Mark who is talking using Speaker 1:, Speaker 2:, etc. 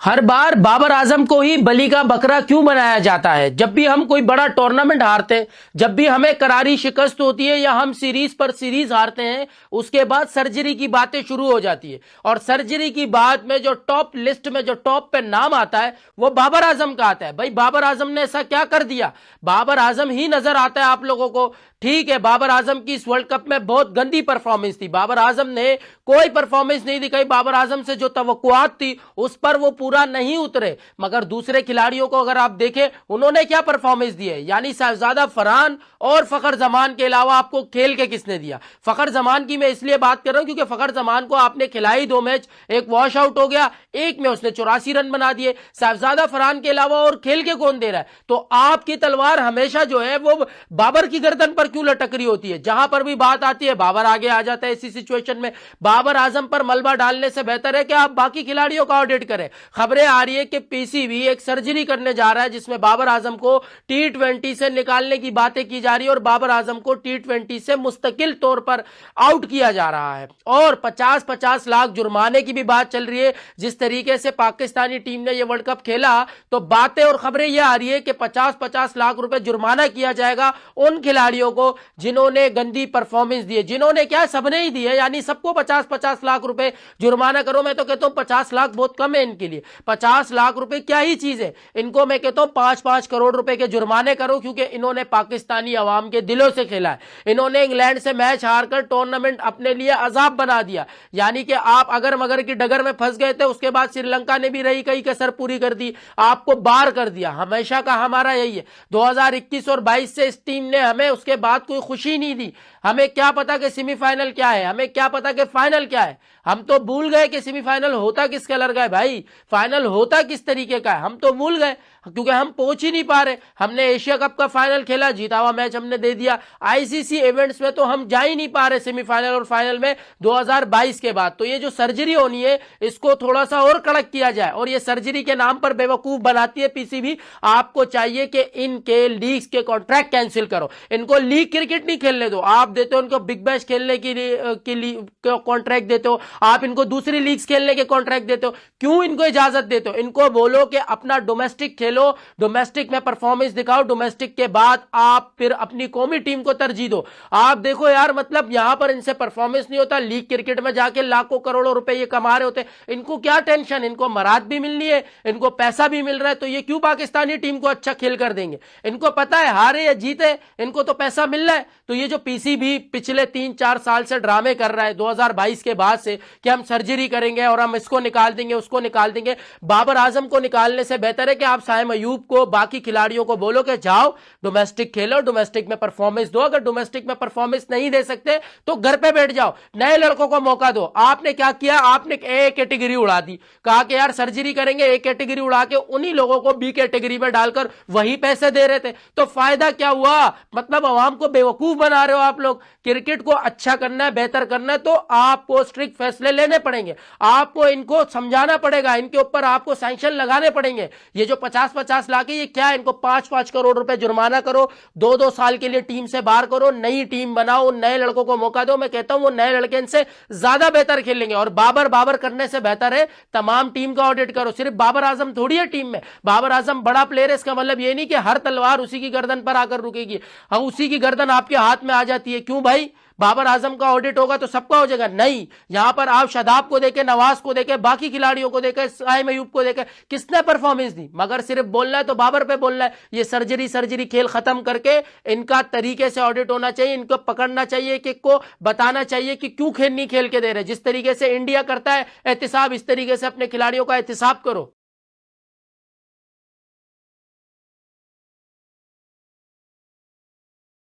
Speaker 1: हर बार बाबर आजम को ही बलि का बकरा क्यों बनाया जाता है? जब भी हम कोई बड़ा टूर्नामेंट हारते हैं, जब भी हमें करारी शिकस्त होती है या हम सीरीज पर सीरीज हारते हैं, उसके बाद सर्जरी की बातें शुरू हो जाती है। और सर्जरी की बात में जो टॉप लिस्ट में जो टॉप पे नाम आता है वो बाबर आजम का आता है। भाई बाबर आजम ने ऐसा क्या कर दिया? बाबर आजम ही नजर आता है आप लोगों को। ठीक है, बाबर आजम की इस वर्ल्ड कप में बहुत गंदी परफॉर्मेंस थी। बाबर आजम ने कोई परफॉर्मेंस नहीं दिखाई। बाबर आजम से जो तवक्कुआत थी उस पर वो पूरा नहीं उतरे। मगर दूसरे खिलाड़ियों को अगर आप देखें, उन्होंने क्या परफॉर्मेंस दी है। यानी साहबजादा फरहान और फखर जमान के अलावा आपको खेल के किसने दिया? फखर जमान की मैं इसलिए बात कर रहा हूं क्योंकि फखर जमान को आपने खिलाई 2 मैच, एक वॉश आउट हो गया, एक में उसने 84 रन बना दिए। साहबजादा फरहान के अलावा और खेल के कौन दे रहा है? तो आपकी तलवार हमेशा जो है वो बाबर की गर्दन पर क्यों लटक रही होती है? जहां पर भी बात आती है बाबर आगे आ जाता है। इसी सिचुएशन में बाबर आजम पर मलबा डालने से बेहतर है कि आप बाकी खिलाड़ियों का ऑडिट करें। खबरें आ रही है कि पीसीबी एक सर्जरी करने जा रहा है जिसमें बाबर आजम को टी20 से निकालने की बातें की जा रही है और बाबर आजम को टी20 से मुस्तकिल तौर पर आउट किया जा रहा है। और 50-50 लाख जुर्माने की भी बात चल रही है। जिस तरीके से पाकिस्तानी टीम ने यह वर्ल्ड कप खेला तो बातें और खबरें यह आ रही है कि 50-50 लाख रुपए जुर्माना किया जाएगा उन खिलाड़ियों को जिन्होंने गंदी परफॉर्मेंस दी है। जिन्होंने क्या, सबने ही दी है। यानी सबको 50-50 लाख रुपए जुर्माना करो। मैं तो कहता हूं 50 लाख बहुत कम है इनके लिए। 50 लाख रुपए क्या ही चीज है। इनको मैं कहता हूं 5-5 करोड़ रुपए के जुर्माने करो, क्योंकि इन्होंने पाकिस्तानी अवाम के दिलों से खेला है। इन्होंने इंग्लैंड से मैच हारकर टूर्नामेंट अपने लिए अजाब बना दिया। यानी कि आप अगर मगर की डगर में फंस गए थे, उसके बाद श्रीलंका ने भी रही कहीं कसर पूरी कर दी, आपको बार कर दिया। हमेशा का हमारा यही है। 2021 और 22 से इस टीम ने हमें उसके बाद कोई खुशी नहीं दी। हमें क्या पता कि सेमीफाइनल क्या है, हमें क्या पता कि फाइनल क्या है। हम तो भूल गए कि सेमीफाइनल होता किस कलर का है भाई, फाइनल होता किस तरीके का है, हम तो भूल गए क्योंकि हम पहुंच ही नहीं पा रहे। हमने एशिया कप का फाइनल खेला, जीता हुआ मैच हमने दे दिया। आईसीसी इवेंट्स में तो हम जा ही नहीं पा रहे सेमीफाइनल और फाइनल में 2022 के बाद। तो ये जो सर्जरी होनी है इसको थोड़ा सा और कड़क किया जाए। और ये सर्जरी के नाम पर बेवकूफ बनाती है पीसीबी। आपको चाहिए कि इनके लीग्स के कॉन्ट्रैक्ट कैंसिल करो। इनको लीग क्रिकेट नहीं खेलने दो। आप देते हो इनको बिग बैश खेलने के लिए कॉन्ट्रैक्ट देते हो, आप इनको दूसरी लीग्स खेलने के कॉन्ट्रैक्ट देते हो। क्यों इनको इजाजत देते हो? इनको बोलो कि अपना डोमेस्टिक खेलो, डोमेस्टिक में परफॉर्मेंस दिखाओ, डोमेस्टिक के बाद आप फिर अपनी कौमी टीम को तरजीह दो। आप देखो यार, मतलब यहां पर इनसे परफॉर्मेंस नहीं होता, लीग क्रिकेट में जाके लाखों करोड़ों रुपए ये कमा रहे होते। इनको क्या टेंशन? इनको मराद भी मिलनी है, इनको पैसा भी मिल रहा है, तो ये क्यों पाकिस्तानी टीम को अच्छा खेल कर देंगे? इनको पता है हारे या जीते इनको तो पैसा मिल रहा है। तो ये जो पीसीबी पिछले 3-4 साल से ड्रामे कर रहा है 2022 के बाद से कि हम सर्जरी करेंगे और हम इसको निकाल देंगे उसको निकाल देंगे, बाबर आजम को निकालने से बेहतर है कि आप साइम अयूब को, बाकी खिलाड़ियों को बोलो कि जाओ डोमेस्टिक खेलो, डोमेस्टिक में परफॉर्मेंस दो। अगर डोमेस्टिक में परफॉर्मेंस नहीं दे सकते तो घर पे बैठ जाओ, नए लड़कों को मौका दो। आपने क्या किया? आपने ए कैटेगरी उड़ा दी, कहा कि यार सर्जरी करेंगे, ए कैटेगरी उड़ा के उन्हीं लोगों को बी कैटेगरी में डालकर वही पैसे दे रहे थे। तो फायदा क्या हुआ? मतलब आवाम को बेवकूफ बना रहे हो आप लोग। क्रिकेट को अच्छा करना है, बेहतर करना है तो आपको स्ट्रिक्ट फैसले लेने पड़ेंगे, आपको इनको समझाना पड़ेगा, इनके ऊपर आपको सैंक्शन लगाने पड़ेंगे। ये जो 50-50 लाख है ये क्या है? इनको 5-5 करोड़ रुपए जुर्माना करो, 2-2 साल के लिए टीम से बाहर करो, नई टीम बनाओ, नए लड़कों को मौका दो। मैं कहता हूं वो नए लड़के इनसे ज्यादा बेहतर खेलेंगे। और बाबर बाबर करने से बेहतर है तमाम टीम का ऑडिट करो। सिर्फ बाबर आजम थोड़ी है टीम में, बाबर आजम बड़ा प्लेयर है, इसका मतलब ये नहीं कि हर तलवार उसी की गर्दन पर आकर रुकेगी। हाँ, उसी की गर्दन आपके हाथ में आ जाती है। क्यों भाई? बाबर आजम का ऑडिट होगा तो सबका हो जाएगा? नहीं, यहां पर आप शादाब को देखे, नवाज को देखे, बाकी खिलाड़ियों को देखे, साइम अयूब को देखे, किसने परफॉर्मेंस दी? मगर सिर्फ बोलना है तो बाबर पे बोलना है। ये सर्जरी खेल खत्म करके इनका तरीके से ऑडिट होना चाहिए, इनको पकड़ना चाहिए, कि को बताना चाहिए कि क्यों खेल नहीं खेल के दे रहे। जिस तरीके से इंडिया करता है एहतिसाब, इस तरीके से अपने खिलाड़ियों का एहतिसाब करो।